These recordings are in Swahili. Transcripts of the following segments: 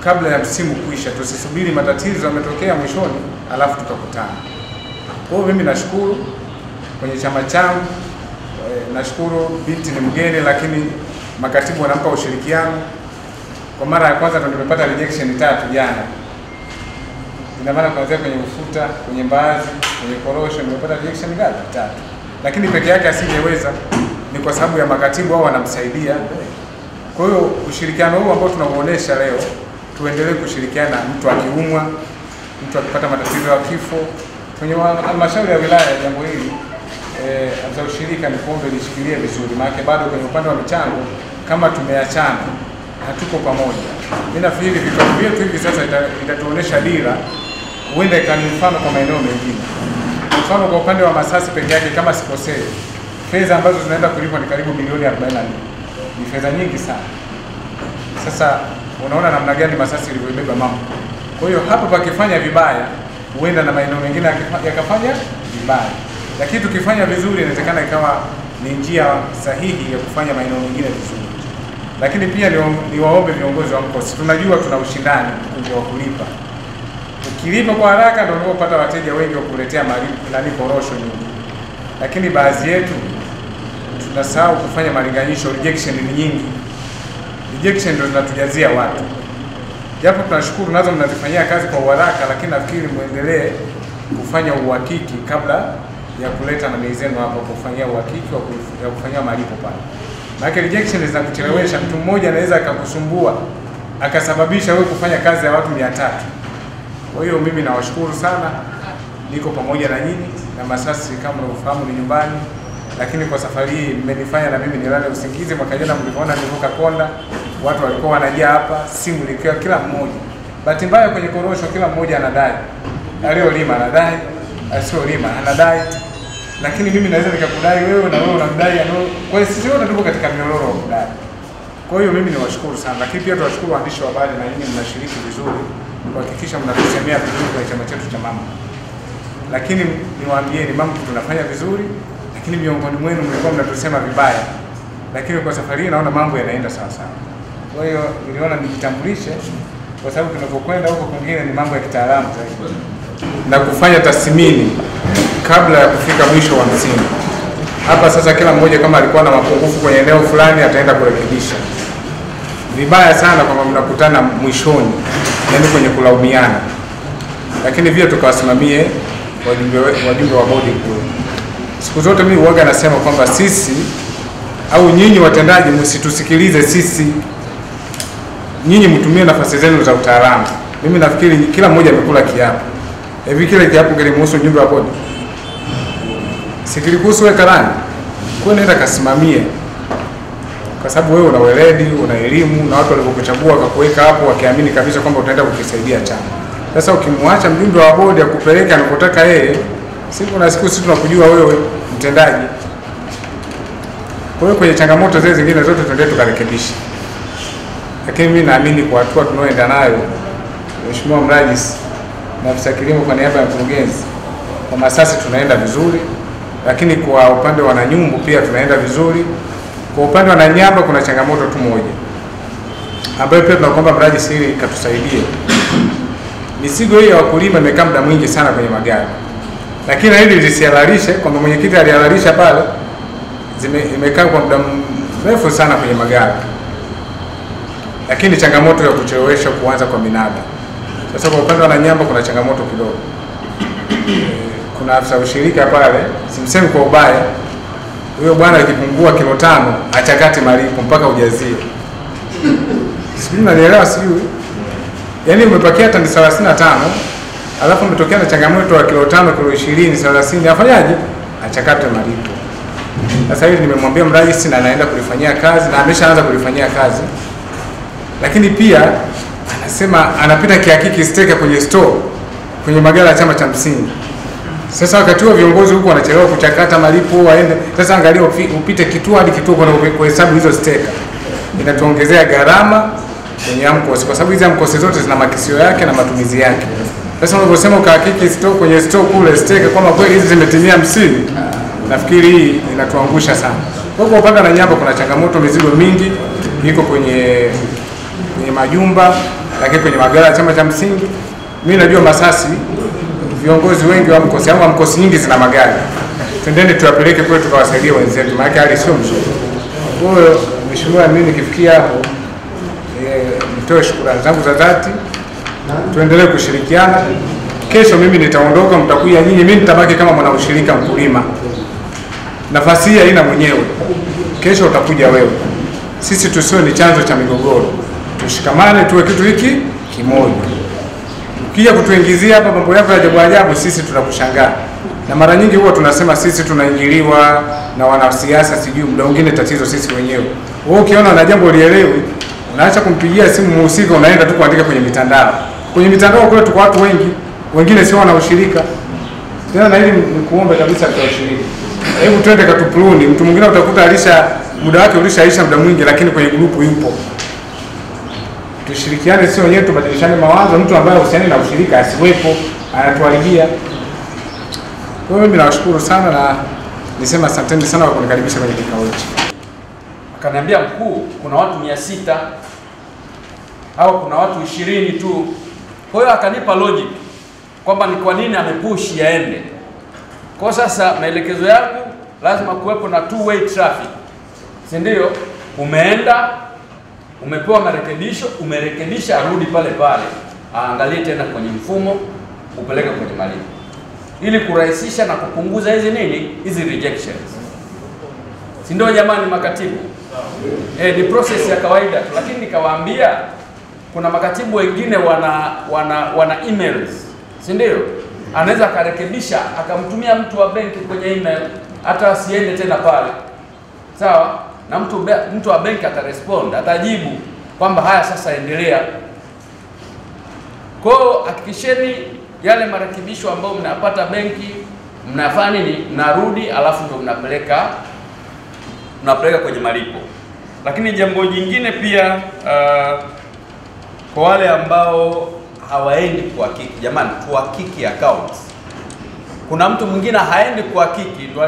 kabla ya msimu kuisha, tusisubiri matatizo yametokea mwishoni alafu tukakutana. Kwa hiyo mimi nashukuru kwenye chama changu, nashukuru binti ni mgeni lakini makatibu wanampa ushirikiano. Kwa mara ya kwanza ndo nimepata rejection 3 jana. Ina maana kuanzia kwenye ufuta, kwenye mbaazi, kwenye korosho nimepata rejection 3. Lakini peke yake asingeweza, ni kwa sababu ya makatibu wao wanamsaidia. Kwa hiyo ushirikiano huu ambao tunauonesha leo, tuendelee kushirikiana. Mtu akiumwa, mtu akipata matatizo ya kifo, kwenye halmashauri ya wilaya jambo hili za ushirika ni kuombe lishikilie vizuri, maana bado kwenye upande wa michango kama tumeachana, hatuko pamoja. Mimi nafikiri vikao vyetu hivi sasa itatuonesha dira, huenda ikani mfano kwa maeneo mengine. Mfano kwa upande wa Masasi peke yake kama sikosei, fedha ambazo zinaenda kulipwa ni karibu milioni 44. Ni fedha nyingi sana. Sasa unaona namna gani Masasi ilivyoibeba mambo. Kwa hiyo hapa pakifanya vibaya, huenda na maeneo mengine yakafanya vibaya. Lakini tukifanya vizuri inawezekana ikawa ni njia sahihi ya kufanya maeneo mengine vizuri. Lakini pia niwaombe viongozi wa mkoa, tunajua tuna ushindani wa kulipa. Ukilipa kwa haraka ndio unapata wateja wengi wa kuletea korosho nyingi. Lakini baadhi yetu tunasahau kufanya malinganisho, rejection ni nyingi. Rejection ndio zinatujazia watu. Japo tunashukuru nazo mnazifanyia kazi kwa haraka, lakini nafikiri muendelee kufanya uhakiki kabla ya kuleta na bei zenu hapo, kufanyia uhakiki wa kufanyia malipo pale. Maana rejection zinakuchelewesha, mtu mmoja anaweza akakusumbua akasababisha wewe kufanya kazi ya watu 300. Kwa hiyo mimi nawashukuru sana, niko pamoja na nyinyi, na Masasi kama unavyofahamu ni nyumbani, lakini kwa safari hii mmenifanya na mimi nilale usingizi. Mwaka jana mlipoona nilivuka Konda, watu walikuwa wanajaa hapa, simu likiwa kila mmoja. Bahati mbaya kwenye korosho kila mmoja anadai. Aliyolima anadai, asiyolima anadai. Lakini mimi naweza nikakudai wewe na wewe unamdai. Kwa hiyo sisi wote tuko katika mnyororo wa kudai. Kwa hiyo mimi niwashukuru sana, lakini pia tunawashukuru waandishi wa habari na nyinyi mnashiriki vizuri kuhakikisha mnatusemea vizuri kwa chama chetu cha mama. Lakini niwaambieni mambo tunafanya vizuri, lakini miongoni mwenu mlikuwa mnatusema vibaya. Lakini kwa safari hii naona mambo yanaenda sawa sawa. Kwa hiyo niliona nijitambulishe kwa sababu tunapokwenda huko kwingine ni mambo ya kitaalamu zaidi. Na kufanya tathmini kabla ya kufika mwisho wa msimu. Hapa sasa kila mmoja kama alikuwa na mapungufu kwenye eneo fulani ataenda kurekebisha. Vibaya sana kwamba mnakutana mwishoni, yani kwenye kulaumiana. Lakini vile tukawasimamie wajumbe wa bodi kule. Siku zote mimi huaga nasema kwamba sisi au nyinyi watendaji msitusikilize sisi. Nyinyi mtumie nafasi zenu za utaalamu. Mimi nafikiri kila mmoja amekula kiapo. Hivi kile kiapo kilimhusu mjumbe wa bodi? Sikilikuhusu wewe karani? Kwa nenda kasimamie. Kwa sababu wewe una weledi, una elimu na watu walivyokuchagua wakakuweka hapo wakiamini kabisa kwamba utaenda kukisaidia chama. Sasa ukimwacha mjumbe wa bodi akupeleke anapotaka yeye, siku na siku sisi tunakujua wewe mtendaji. Kwa hiyo kwenye changamoto zile zingine zote tuendelee tukarekebisha. Lakini mimi naamini kwa hatua tunaoenda nayo, Mheshimiwa Mrajisi na afisa kilimo kwa niaba ya mkurugenzi, kwa Masasi tunaenda vizuri, lakini kwa upande wa Nanyumbu pia tunaenda vizuri. Kwa upande wa Nanyamba kuna changamoto tu moja, ambayo pia tunakuomba Mrajisi ili katusaidie. Mizigo hii ya wakulima imekaa muda mwingi sana kwenye magari. Lakini hili lisihalalishe kwamba mwenyekiti alihalalisha pale, imekaa kwa muda mrefu sana kwenye magari. Lakini changamoto ya kuchelewesha kuanza kwa minada. Sasa kwa upande wa Nanyamba kuna changamoto kidogo. Kuna afisa ushirika pale, simsemi kwa ubaya, huyo bwana akipungua kilo 5 achakate malipo mpaka ujazie. Sijui unanielewa sijui. Yaani umepakia tani 35, alafu umetokea na changamoto ya kilo 5, kilo 20, 30, afanyaje? Achakate malipo. Sasa hivi nimemwambia Mrajisi na anaenda kulifanyia kazi na ameshaanza kulifanyia kazi. Lakini pia anasema anapita kihakiki steka kwenye store kwenye magala ya chama cha msingi. Sasa wakati huo viongozi huko wanachelewa kuchakata malipo waende. Sasa angalia upite kituo hadi kituo kwa kuhesabu hizo steka. Inatuongezea gharama kwenye AMCOS kwa sababu hizo AMCOS zote zina makisio yake na matumizi yake. Sasa unaposema ukahakiki store kwenye store kule steka kama kweli hizi zimetimia 50, nafikiri hii inatuangusha sana. Kwa upande wa Nanyamba kuna changamoto, mizigo mingi iko kwenye majumba, lakini kwenye magari ya chama cha msingi mimi najua Masasi viongozi wengi wa mkosi au mkosi nyingi zina magari. Twendeni tuwapeleke kule tukawasaidia wenzetu, maana hali sio mzuri. Kwa hiyo mheshimiwa, mimi nikifikia hapo nitoe shukrani zangu za dhati, tuendelee kushirikiana. Kesho mimi nitaondoka, mtakuja nyinyi, mimi nitabaki kama mwanaushirika mkulima. Nafasi hii haina mwenyewe, kesho utakuja wewe. Sisi tusiwe ni chanzo cha migogoro, tushikamane, tuwe kitu hiki kimoja. Ukija kutuingizia hapa mambo yako ya ajabu ajabu, sisi tunakushangaa. Na mara nyingi huwa tunasema sisi tunaingiliwa na wanasiasa, sijui muda mwingine tatizo sisi wenyewe. Wewe ukiona na jambo lielewi, unaacha kumpigia simu mhusika, unaenda tu kuandika kwenye mitandao. Kwenye mitandao kule tuko watu wengi, wengine sio wana ushirika. Tena na hili nikuombe kabisa kwa ushirika. Hebu twende katupuluni, mtu mwingine utakuta alisha muda wake ulishaisha muda mwingi, lakini kwenye grupu yupo. Tushirikiane sio wenyewe, tubadilishane mawazo. Mtu ambaye usiani na ushirika asiwepo, anatuharibia. Kwa hiyo mimi nawashukuru sana na nisema asanteni sana kwa kunikaribisha kwenye kikao hichi. Akaniambia, mkuu, kuna watu 600 au kuna watu 20 tu. Kwa hiyo akanipa logic kwamba ni kwa nini amepush yaende. Kwa sasa maelekezo yangu lazima kuwepo na two-way traffic. Si ndio? Umeenda, umepewa marekebisho, umerekebisha, arudi pale pale, aangalie tena kwenye mfumo, upeleke kwenye malipo, ili kurahisisha na kupunguza hizi rejections. Si ndio jamani makatibu? Ni process ya kawaida, lakini nikawaambia kuna makatibu wengine wana emails. Si ndio? Anaweza akarekebisha akamtumia mtu wa benki kwenye email, hata asiende tena pale. Sawa? Na mtu wa benki atarespond, atajibu kwamba haya sasa endelea. Kwa hiyo hakikisheni yale marekebisho ambayo mnapata benki, mnafanya nini? Mnarudi, alafu ndio mnapeleka kwenye malipo. Lakini jambo jingine pia, kwa wale ambao hawaendi kuhakiki, jamani, tuhakiki accounts. Kuna mtu mwingine haendi kuhakiki, ndio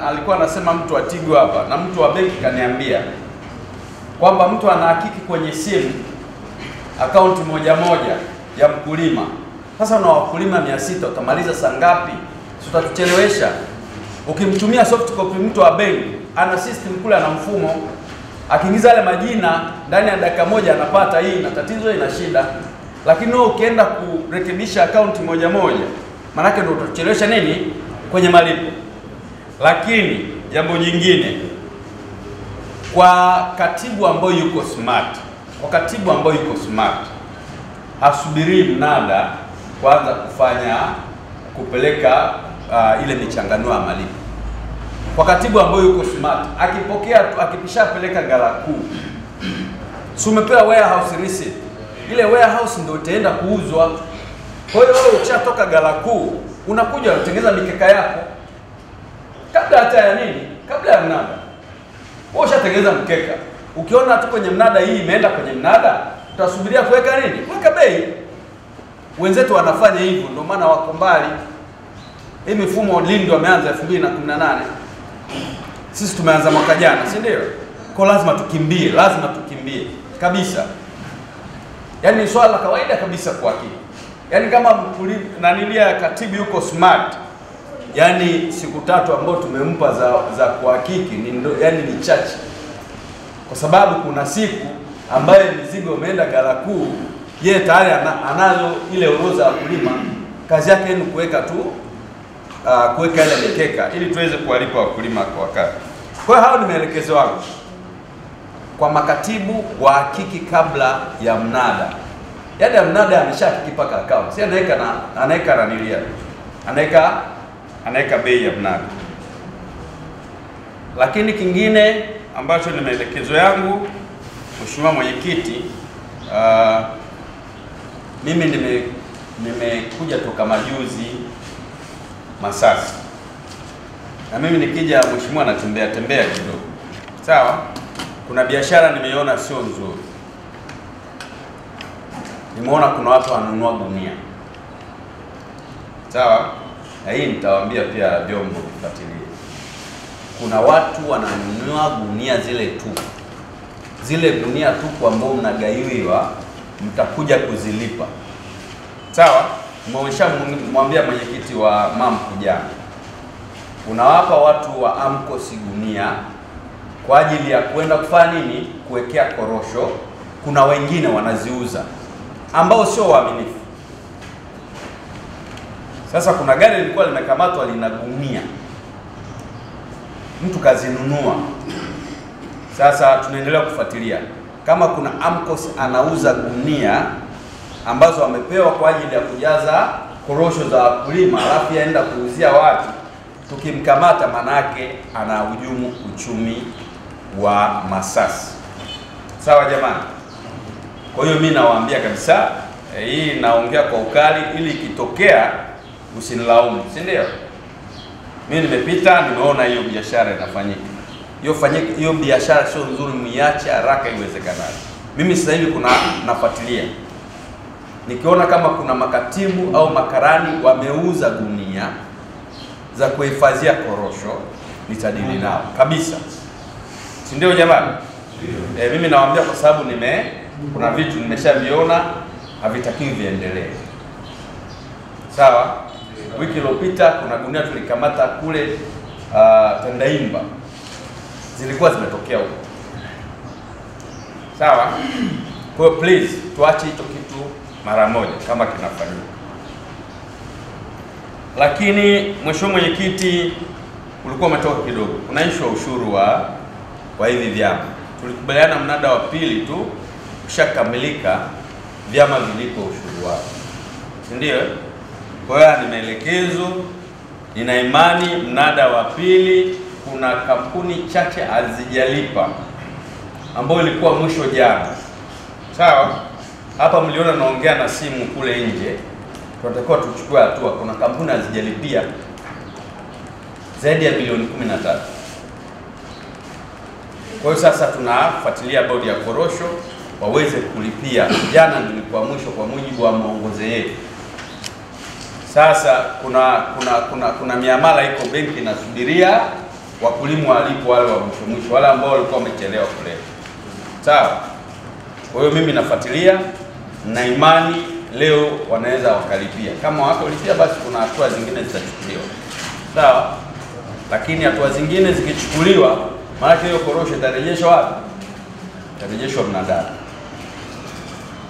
alikuwa anasema mtu wa Tigo hapa, na mtu wa benki kaniambia kwamba mtu anahakiki kwenye simu akaunti moja ya mkulima. Sasa una wakulima 600, utamaliza saa ngapi? Utatuchelewesha. Ukimtumia soft copy mtu wa benki, ana system kule, ana mfumo, akiingiza yale majina ndani ya dakika moja anapata hii na tatizo, ina shida. Lakini wewe ukienda kurekebisha akaunti moja, maana ndio utachelewesha kwenye malipo. Lakini jambo jingine, kwa katibu ambaye yuko smart, hasubiri mnada kwanza kupeleka ile michanganuo ya malipo. Kwa katibu ambaye yuko smart, akipishapeleka ghala kuu, si umepewa warehouse receipt, ile warehouse ndio itaenda kuuzwa. Kwa hiyo wewe ukishatoka ghala kuu, unakuja unatengeneza mikeka yako kabla hata ya kabla ya mnada. Wewe ushatengeneza mkeka, ukiona tu kwenye mnada hii imeenda kwenye mnada, utasubiria kuweka kuweka bei. Wenzetu wanafanya hivyo, ndio maana wako mbali. Hii mifumo Lindo wameanza 2018. Sisi tumeanza mwaka jana, si ndio? Kwa lazima tukimbie kabisa. Yaani swala la kawaida kabisa kwa hakika. Yaani kama katibu yuko smart, yaani siku 3 ambazo tumempa za kuhakiki ni chache. Kwa sababu kuna siku ambaye mizigo umeenda ghala kuu, yeye tayari anazo ile orodha ya wakulima, kazi yake ni kuweka ile mikeka ili tuweze kuwalipa wakulima kwa wakati. Kwa hiyo hao ni maelekezo yangu kwa makatibu wa hakiki kabla ya mnada. Yaani ya mnada ameshahakiki paka account. Si anaweka bei ya mnada. Lakini kingine ambacho ni maelekezo yangu, Mheshimiwa Mwenyekiti, mimi nimekuja toka majuzi Masasi. Na mimi nikija, Mheshimiwa, natembea kidogo. Sawa? Kuna biashara nimeiona sio nzuri. Nimeona kuna watu wanunua gunia. Sawa? Na hii nitawaambia pia vyombo vifuatilie. Kuna watu wananunua gunia zile gunia tupu ambao mnagaiwiwa mtakuja kuzilipa. Sawa? Mmeshamwambia mwenyekiti wa MAMCO jana, unawapa watu wa AMCOS gunia kwa ajili ya kwenda kufanya nini? Kuwekea korosho. Kuna wengine wanaziuza ambao sio waaminifu. Sasa kuna gari lilikuwa limekamatwa lina gunia, mtu kazinunua. Sasa tunaendelea kufuatilia kama kuna AMCOS anauza gunia ambazo wamepewa kwa ajili ya kujaza korosho za wakulima, alafu yaenda kuuzia watu. Tukimkamata manake anahujumu uchumi wa Masasi. Sawa jamani? Kwa hiyo mimi nawaambia kabisa, hii naongea kwa ukali ili ikitokea usinilaumu, si ndio? Mimi nimepita, nimeona hiyo biashara inafanyika. Hiyo biashara sio nzuri, muiache haraka iwezekanavyo. Mimi sasa hivi nafuatilia. Nikiona kama kuna makatibu au makarani wameuza gunia za kuhifadhia korosho, nitadili nao kabisa. Si ndio jamani? Mimi nawaambia kwa sababu kuna vitu nimeshaviona havitakiwi viendelee. Sawa? Wiki iliyopita kuna gunia tulikamata kule Tandaimba. Zilikuwa zimetokea huko. Sawa? Kwa hiyo please tuache hicho kitu mara moja kama kinafanyika. Lakini mheshimiwa mwenyekiti, ulikuwa umetoka kidogo. Kuna issue ya ushuru wa hivi vyama. Tulikubaliana mnada wa pili tu ushakamilika, vyama vilipo ushuru wao. Si ndio? Kwa hiyo ni maelekezo, nina imani mnada wa pili kuna kampuni chache hazijalipa ambao ilikuwa mwisho jana. Sawa? Hapa mliona naongea na simu kule nje. Tunatakiwa tuchukue hatua. Kuna kampuni hazijalipia zaidi ya bilioni 13. Kwa hiyo sasa tunafuatilia bodi ya korosho waweze kulipia. Jana nilikuwa mwisho kwa mujibu wa maongozo yetu. Sasa kuna miamala iko benki inasubiria wakulima walipo, wale wa mwisho wale ambao walikuwa wamechelewa kule. Sawa? Kwa hiyo mimi nafuatilia na imani leo wanaweza wakalipia. Kama wako lipia basi kuna hatua zingine zitachukuliwa. Sawa? Lakini hatua zingine zikichukuliwa, maana hiyo korosho itarejeshwa wapi? Itarejeshwa mnadani.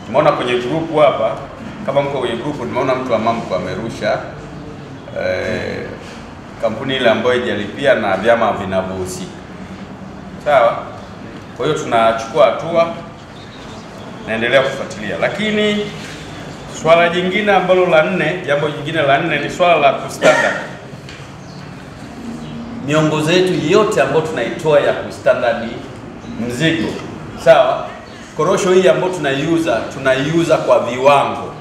Tumeona kwenye group hapa, kama mko kwenye group, nimeona mtu wa MAMCO amerusha kampuni ile ambayo haijalipia na vyama vinavyohusika. Sawa? Kwa hiyo tunachukua hatua, naendelea kufuatilia. Lakini swala jingine ambalo jambo jingine la 4 ni swala la kustandard. Miongozo yetu yote ambayo tunaitoa ya kustandard mzigo. Sawa? Korosho hii ambayo tunaiuza kwa viwango.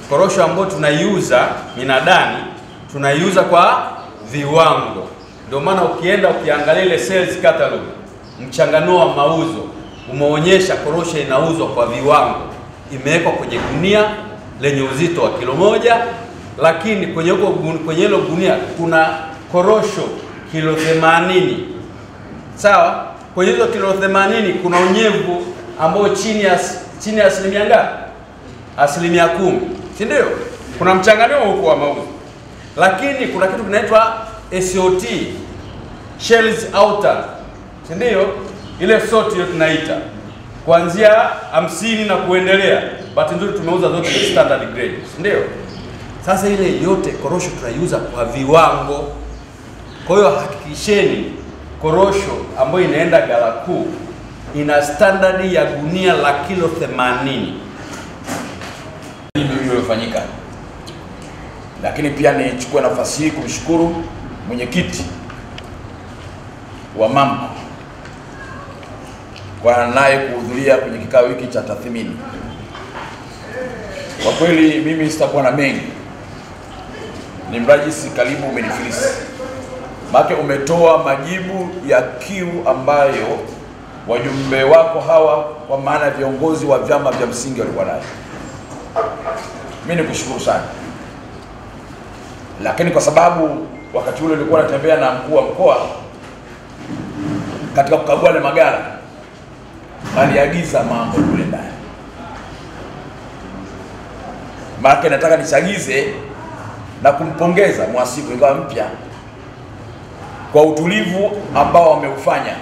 Korosho ambayo tunaiuza minadani tunaiuza kwa viwango. Ndio maana ukiangalia ile sales catalog, mchanganuo wa mauzo umeonyesha korosho inauzwa kwa viwango. Imewekwa kwenye gunia lenye uzito wa kilo 1, lakini kwenye hilo gunia kuna korosho kilo 80. Sawa? Kwenye hizo kilo 80 kuna unyevu ambao chini ya asilimia ngapi? Asilimia 10. Si ndio? Kuna mchanganuo huko wa mauzo. Lakini kuna kitu kinaitwa SOT, shells outer. Si ndio? Ile sort hiyo tunaita kuanzia 50 na kuendelea. Bahati nzuri tumeuza zote standard grade. Si ndio? Sasa ile yote korosho tunaiuza kwa viwango. Kwa hiyo hakikisheni korosho ambayo inaenda ghala kuu ina standard ya gunia la kilo 80. Ndio iliyofanyika. Lakini pia nichukue nafasi hii kumshukuru mwenyekiti wa MAMCO kwa naye kuhudhuria kwenye kikao hiki cha tathmini. Kwa kweli mimi sitakuwa na mengi. Ni mrajisi karibu umenifilisi. Maana umetoa majibu ya kiu ambayo wajumbe wako hawa kwa maana viongozi wa vyama vya msingi walikuwa nayo. Mimi nikushukuru sana. Lakini kwa sababu wakati ule nilikuwa natembea na mkuu wa mkoa katika kukagua ile magari, aliagiza mambo kule ndani. Maana nataka nichagize na kumpongeza mhasibu ingawa mpya kwa utulivu ambao wameufanya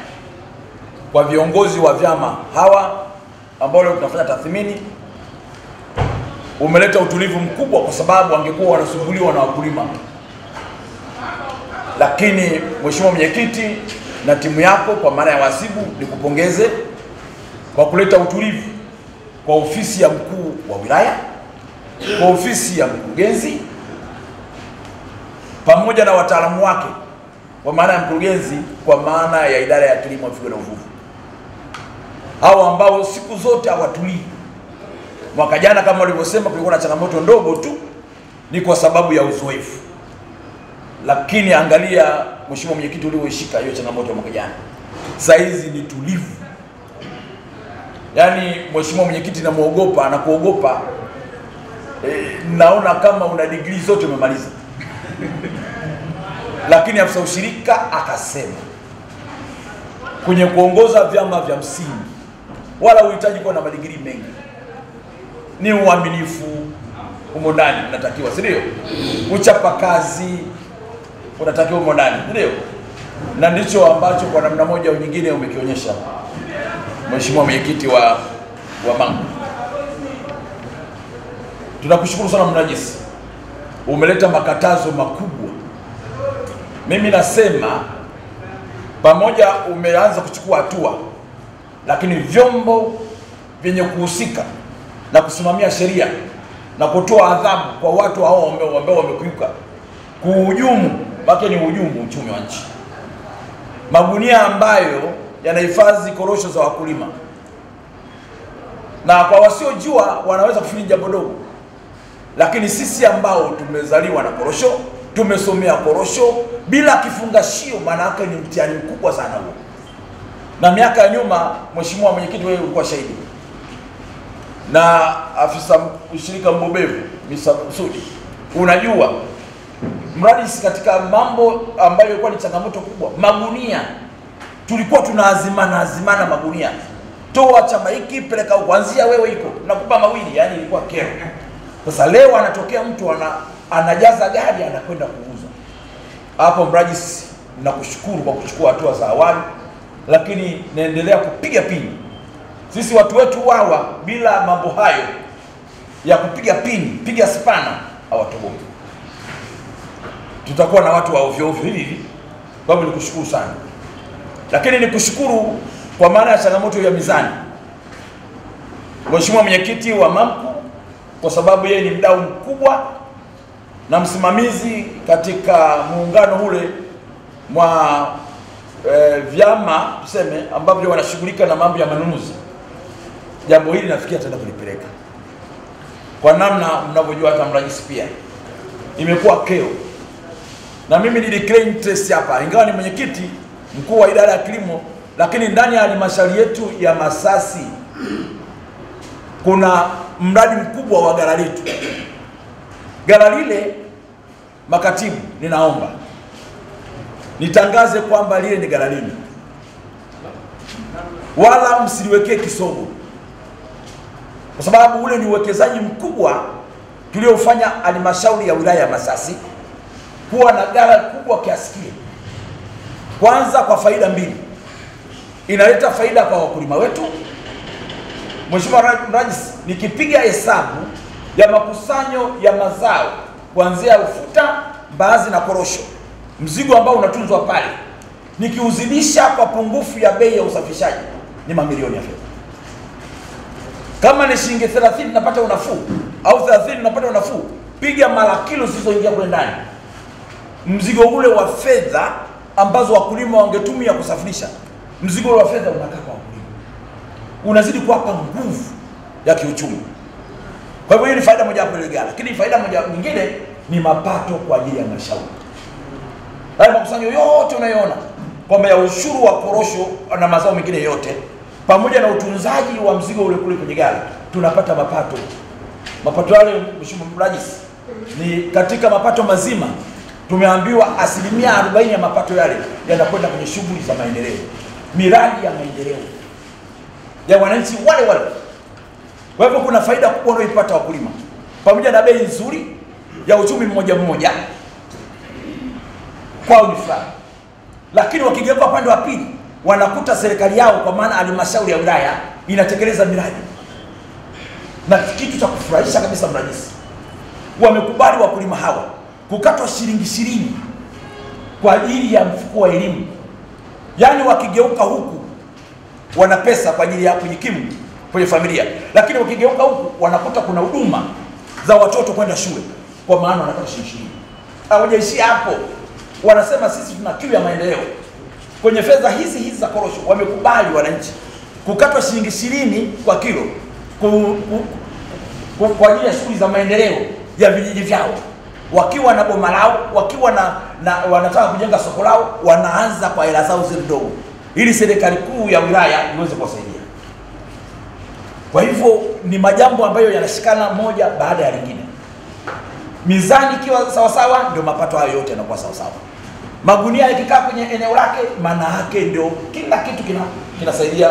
kwa viongozi wa vyama hawa ambao leo tunafanya tathmini. Umeleta utulivu mkubwa kwa sababu wangekuwa wanasumbuliwa na wakulima. Lakini Mheshimiwa Mwenyekiti na timu yako kwa maana ya wahasibu, nikupongeze kwa kuleta utulivu kwa ofisi ya mkuu wa wilaya, kwa ofisi ya mkurugenzi pamoja na wataalamu wake, kwa maana ya mkurugenzi, kwa maana ya idara ya kilimo, mifugo na uvuvi, hao ambao siku zote hawatulii. Mwaka jana kama walivyosema kulikuwa na changamoto ndogo tu, ni kwa sababu ya uzoefu. Lakini angalia Mheshimiwa Mwenyekiti ulioishika hiyo changamoto mwaka jana. Sasa hizi ni tulivu. Yaani Mheshimiwa Mwenyekiti namuogopa na kuogopa, naona kama una degree zote umemaliza. Lakini afisa ushirika akasema kwenye kuongoza vyama vya msingi wala uhitaji kuwa na madigrii mengi, ni uaminifu humo ndani unatakiwa, si ndio? Uchapa kazi unatakiwa humo ndani, ndio? Na ndicho ambacho kwa namna moja au nyingine umekionyesha Mheshimiwa Mwenyekiti wa Mangu. Tunakushukuru sana mrajisi, umeleta makatazo makubwa. Mimi nasema pamoja umeanza kuchukua hatua, lakini vyombo vyenye kuhusika na kusimamia sheria na kutoa adhabu kwa watu hao ambao wamekiuka kuhujumu, baki ni hujumu uchumi wa nchi. Magunia ambayo yanahifadhi korosho za wakulima, na kwa wasiojua wanaweza kufikiri jambo dogo, lakini sisi ambao tumezaliwa na korosho, tumesomea korosho bila kifungashio, maana yake ni mtihani mkubwa sana huo. Na miaka ya nyuma, Mheshimiwa Mwenyekiti, wewe ulikuwa shahidi, na afisa ushirika mbobevu Mr. Sudi, unajua mradi katika mambo ambayo ilikuwa ni changamoto kubwa, magunia. Tulikuwa tunaazimana magunia, toa chama hiki peleka kuanzia wewe iko nakupa mawili, yani ilikuwa kero. Sasa leo anatokea mtu anajaza gari anakwenda kuuza. Hapo mrajisi, ninakushukuru kwa kuchukua hatua za awali, lakini naendelea kupiga pini. Sisi watu wetu hawa bila mambo hayo ya kupiga pini, piga spana, hawatoboki. Tutakuwa na watu wa ovyo ovyo hivi. Kwa hivyo nikushukuru sana. Lakini nikushukuru kwa maana ya changamoto ya mizani, Mheshimiwa Mwenyekiti wa Mamku, kwa sababu yeye ni mdau mkubwa na msimamizi katika muungano ule mwa vyama tuseme ambavyo wanashughulika na mambo ya manunuzi. Jambo hili nafikia tena kulipeleka kwa namna mnavyojua, hata mrajisi pia imekuwa keo, na mimi ni declare interest hapa, ingawa ni mwenyekiti mkuu wa idara ya kilimo, lakini ndani ya halmashauri yetu ya Masasi kuna mradi mkubwa wa ghala letu. Ghala lile, makatibu, ninaomba nitangaze kwamba lile ni ghala lenu, wala msiliwekee kisogo, kwa sababu ule ni uwekezaji mkubwa tuliofanya halmashauri ya wilaya ya Masasi kuwa na ghala kubwa kiasi kile. Kwanza kwa faida mbili, inaleta faida kwa wakulima wetu. Mheshimiwa Rais, nikipiga hesabu ya makusanyo ya mazao kuanzia ufuta, mbaazi na korosho, mzigo ambao unatunzwa pale, nikiuzidisha kwa pungufu ya bei ya usafishaji, ni mamilioni ya fedha. Kama ni shilingi 30 napata unafuu au 30 napata unafuu, piga mara kilo zilizoingia kule ndani, mzigo ule wa fedha ambazo wakulima wangetumia kusafirisha, mzigo ule wa fedha unakaa kwa wakulima, unazidi kuwapa nguvu ya kiuchumi. Kwa hivyo hii ni faida moja hapo ile ghala. Lakini faida moja nyingine ni mapato kwa ajili ya halmashauri. Haya makusanyo yote unayoona kwamba ya ushuru wa korosho na mazao mengine yote, pamoja na utunzaji wa mzigo ule kule kwenye ghala, tunapata mapato. Mapato yale, Mheshimiwa Rais, ni katika mapato mazima tumeambiwa 40% ya mapato yale yanakwenda kwenye shughuli za maendeleo, miradi ya maendeleo ya wananchi wale wale. Kwa hivyo kuna faida kubwa unayoipata wakulima. pamoja na bei nzuri ya uchumi mmoja mmoja kwao ni fulani, lakini wakigeuka upande wa pili wanakuta serikali yao, kwa maana halmashauri ya wilaya, inatekeleza miradi. Na kitu cha kufurahisha kabisa, mrajisi, wamekubali wakulima hawa kukatwa shilingi 20 kwa ajili ya mfuko wa elimu. Yaani wakigeuka huku wana pesa kwa ajili ya kujikimu kwenye familia, lakini wakigeuka huku wanakuta kuna huduma za watoto kwenda shule, kwa maana wanakata shilingi 20. Hawajaishia hapo, wanasema sisi tuna kiu ya maendeleo. Kwenye fedha hizi za korosho wamekubali wananchi kukatwa shilingi 20 kwa kilo kwa ajili ya shughuli za maendeleo ya vijiji vyao. Wakiwa na boma lao, wakiwa na wanataka kujenga soko lao, wanaanza kwa hela zao zile ndogo, ili serikali kuu ya wilaya iweze kuwasaidia. Kwa hivyo ni majambo ambayo yanashikana moja baada ya lingine. Mizani ikiwa sawa sawa, ndio mapato hayo yote yanakuwa sawa sawa. Magunia yakikaa kwenye eneo lake, maana yake ndio kila kitu kinasaidia.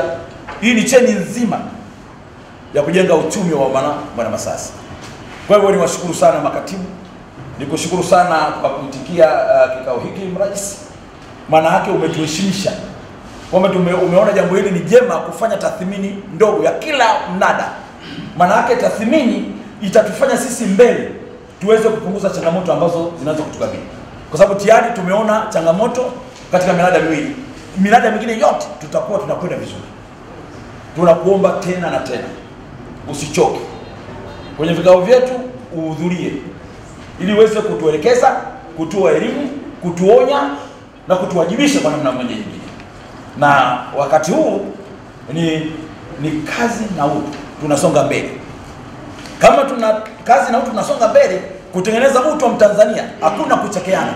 Hii ni cheni nzima ya kujenga uchumi wa Mwana Masasi. Kwa hivyo niwashukuru sana makatibu, nikushukuru sana kwa kuitikia kikao hiki mrajisi. Maana yake umetuheshimisha kwamba umeona jambo hili ni jema kufanya tathmini ndogo ya kila mnada. Maana yake tathmini itatufanya sisi mbele tuweze kupunguza changamoto ambazo zinaweza kutukabili, kwa sababu tayari tumeona changamoto katika miradi miwili. Miradi mingine yote tutakuwa tunakwenda vizuri. Tunakuomba tena na tena usichoke kwenye vikao vyetu, uhudhurie ili uweze kutuelekeza, kutoa elimu, kutuonya na kutuwajibisha kwa namna moja nyingine. Na wakati huu ni kazi na utu, tunasonga mbele. Kama tuna kazi na utu, tunasonga mbele kutengeneza utu wa Mtanzania, hakuna kuchekeana.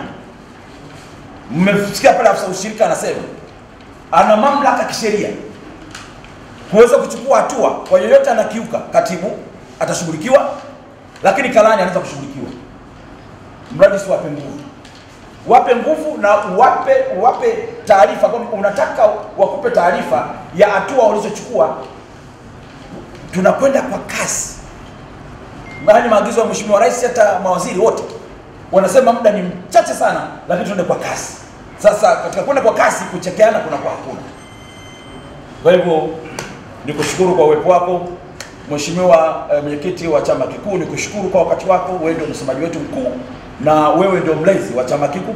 Mmesikia pale afisa ushirika anasema ana mamlaka kisheria kuweza kuchukua hatua kwa yoyote anakiuka. Katibu atashughulikiwa, lakini kalani anaweza kushughulikiwa. Mradi si wape nguvu na uwape taarifa. Kama unataka wakupe taarifa ya hatua walizochukua, tunakwenda kwa kasi. Maana maagizo ya Mheshimiwa Rais, hata mawaziri wote wanasema muda ni mchache sana, lakini tuende kwa kasi. Sasa katika kwenda kwa kasi, kuchekeana kuna kwa hakuna. Kwa hivyo nikushukuru kwa uwepo wako Mheshimiwa mwenyekiti wa chama kikuu, nikushukuru kwa wakati wako. Wewe ndio msemaji wetu mkuu na wewe ndio mlezi wa chama kikuu.